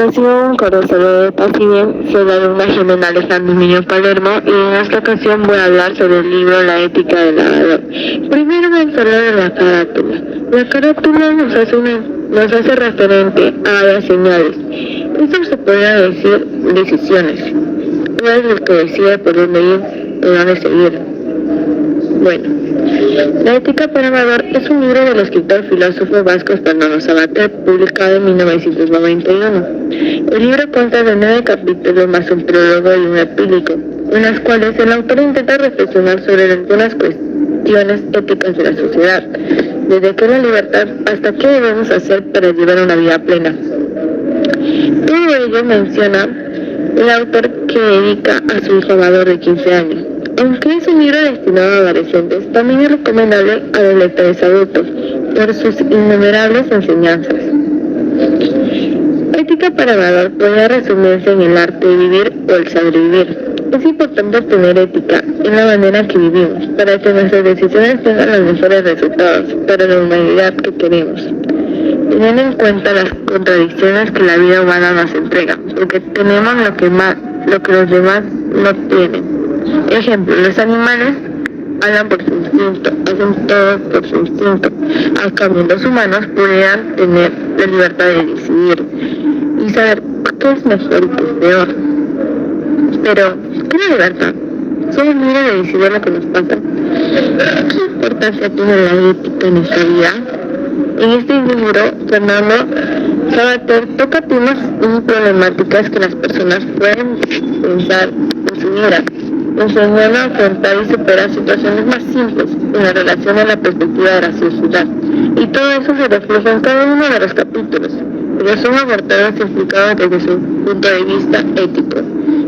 Recibo un correo de paz y bien, soy la alumna Jimena Alejandro Niño Palermo y en esta ocasión voy a hablar sobre el libro La ética del lavador. Primero vamos a hablar de la carátula. La carátula nos hace referente a las señales. Esto se podría decir decisiones. No es el que decide por dónde ir o dónde seguir. Bueno, La ética para Amador es un libro del escritor filósofo vasco Fernando Savater, publicado en 1991. El libro consta de 9 capítulos más un prólogo y un epílogo, en los cuales el autor intenta reflexionar sobre algunas cuestiones éticas de la sociedad, desde qué es la libertad hasta qué debemos hacer para llevar una vida plena. Todo ello menciona el autor que dedica a su hijo Amador de 15 años. Aunque es un libro destinado a adolescentes, también es recomendable a los lectores adultos por sus innumerables enseñanzas. Ética para Amador podría resumirse en el arte de vivir o el saber vivir. Es importante tener ética en la manera que vivimos para que nuestras decisiones tengan los mejores resultados para la humanidad que queremos, teniendo en cuenta las contradicciones que la vida humana nos entrega, porque tenemos lo que los demás no tienen. Ejemplo, los animales hablan por su instinto, hacen todo por su instinto. Al cambio, los humanos podrían tener la libertad de decidir y saber qué es mejor y qué es peor. Pero, ¿qué es la libertad? ¿Somos libres de decidir lo que nos pasa? ¿Qué importancia tiene la ética en nuestra vida? En este libro, Fernando Savater toca temas muy problemáticas que las personas pueden pensar en su vida, enseñando a afrontar y superar situaciones más simples en la relación a la perspectiva de la sociedad. Y todo eso se refleja en cada uno de los capítulos, pero son abordados y explicados desde su punto de vista ético.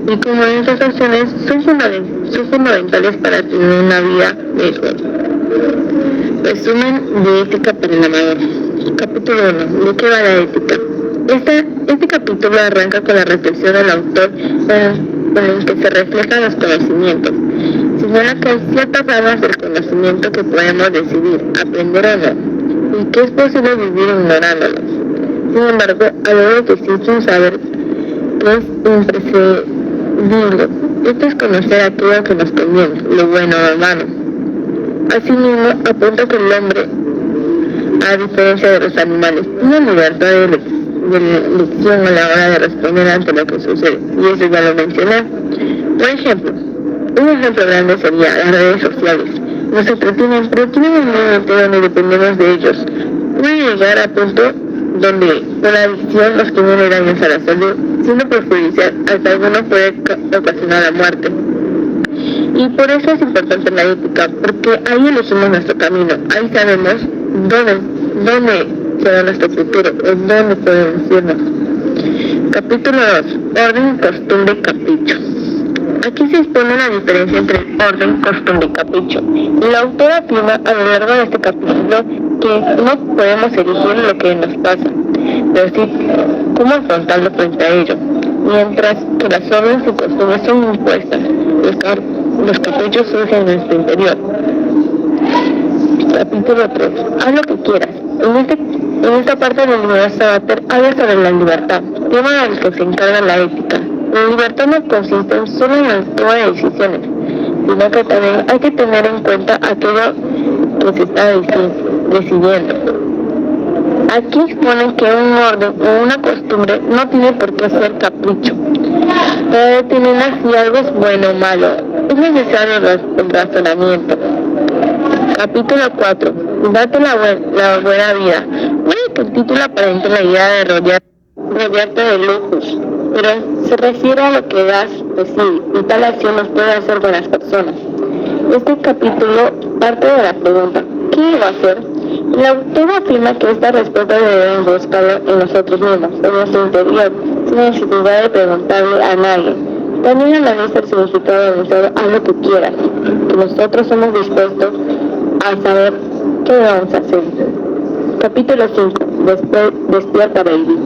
Y como en estas acciones son fundamentales para tener una vida mejor. Resumen de ética para el amador. Capítulo 1. ¿De qué va la ética? Este capítulo arranca con la reflexión del autor con el que se reflejan los conocimientos. Señala que hay ciertas ramas del conocimiento que podemos decidir, aprender o no, y que es posible vivir ignorándolos. Sin embargo, a lo que existe un saber que es imprescindible. Esto es conocer aquello que nos conviene, lo bueno o lo malo. Asimismo, apunta que el hombre, a diferencia de los animales, tiene libertad de elección a la hora de responder ante lo que sucede, y eso ya lo mencioné. Por ejemplo, un ejemplo grande sería las redes sociales. Nos entretienen, pero tienen un momento donde dependemos de ellos. Puede llegar a punto donde la adicción nos genera daños a la salud, siendo perjudicial, hasta algunos puede ocasionar la muerte. Y por eso es importante la ética, porque ahí elegimos nuestro camino, ahí sabemos dónde será nuestro futuro, o dónde podemos irnos. Capítulo 2. Orden, costumbre y capricho. Aquí se expone la diferencia entre orden, costumbre y capricho. El autor afirma a lo largo de este capítulo que no podemos elegir lo que nos pasa, pero sí cómo afrontarlo frente a ello, mientras que las órdenes y costumbres son impuestas. Los caprichos surgen en nuestro interior. Capítulo 3. Haz lo que quieras. En esta parte del libro Savater habla sobre la libertad, tema del que se encarga la ética. La libertad no consiste solo en la toma de decisiones, sino que también hay que tener en cuenta aquello que se está decidiendo. Aquí exponen que un orden o una costumbre no tiene por qué ser capricho. Para determinar si algo es bueno o malo, es necesario el razonamiento. Capítulo 4. Date la buena vida. Puede que el título aparente la idea de rodearte de lujos, pero se refiere a lo que das de sí, y tal acción nos puede hacer buenas personas. Este capítulo parte de la pregunta, ¿qué debo hacer? El autor afirma que esta respuesta debemos buscarla en nosotros mismos, en nuestro interior, sin necesidad de preguntarle a nadie. También analiza el significado de nuestro haz lo que quieras, que nosotros somos dispuestos a saber qué debemos hacer. Capítulo 5. Despierta, baby.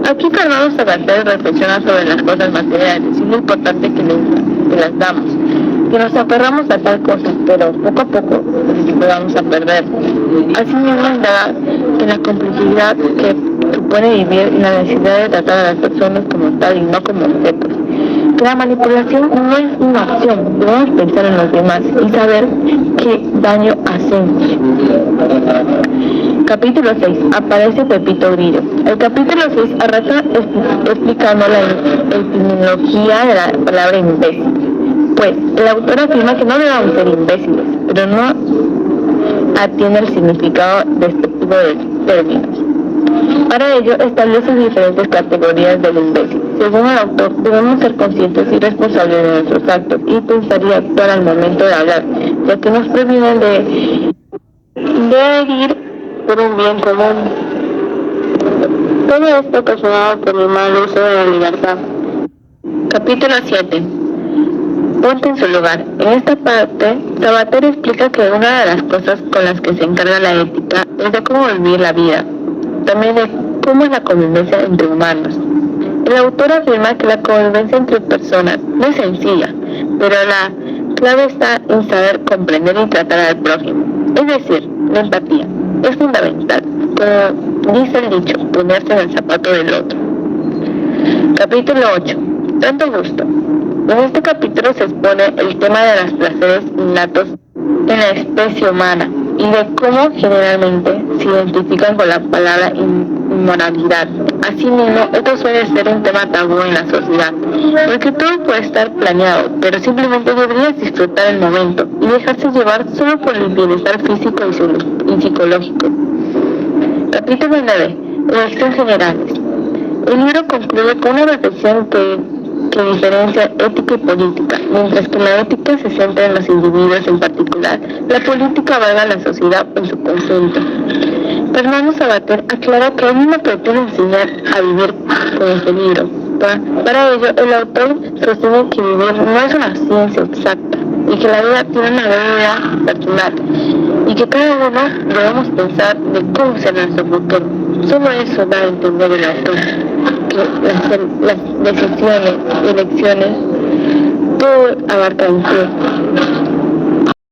Aquí Fernando Savater reflexiona sobre las cosas materiales y lo importante que las damos, que nos aferramos a tal cosa, pero poco a poco vamos a perder. Asimismo, da que la complejidad que supone vivir la necesidad de tratar a las personas como tal y no como objetos. Que la manipulación no es una opción, debemos pensar en los demás y saber qué daño hacemos. Capítulo 6. Aparece Pepito Grillo. El capítulo 6 arranca explicando la etimología de la palabra imbécil. Pues el autor afirma que no debemos ser imbéciles, pero no atiende el significado despectivo del término. Para ello establece diferentes categorías del imbécil. Según el autor, debemos ser conscientes y responsables de nuestros actos y pensar y actuar al momento de hablar, ya que nos previenen de herir por un bien común. Todo esto ocasionado por el mal uso de la libertad. Capítulo 7. Ponte en su lugar. En esta parte, Sabater explica que una de las cosas con las que se encarga la ética es de cómo vivir la vida, también de cómo es la convivencia entre humanos. El autor afirma que la convivencia entre personas no es sencilla, pero la clave está en saber comprender y tratar al prójimo. Es decir, la empatía es fundamental, como dice el dicho, ponerse en el zapato del otro. Capítulo 8. Tanto gusto. En este capítulo se expone el tema de los placeres innatos en la especie humana y de cómo generalmente se identifican con la palabra inmoralidad. Asimismo, esto suele ser un tema tabú en la sociedad, porque todo puede estar planeado, pero simplemente deberías disfrutar el momento y dejarse llevar solo por el bienestar físico y psicológico. Capítulo 9. Elecciones generales. El libro concluye con una reflexión que diferencia ética y política. Mientras que la ética se centra en los individuos en particular, la política abarca a la sociedad en su conjunto. Fernando Sabater aclara que él no pretende enseñar a vivir con este libro. Para ello, el autor sostiene que vivir no es una ciencia exacta y que la vida tiene una vida personal y que cada uno debemos pensar de cómo será nuestro futuro. Solo eso da a entender el autor, que las decisiones y elecciones todo abarca en sí.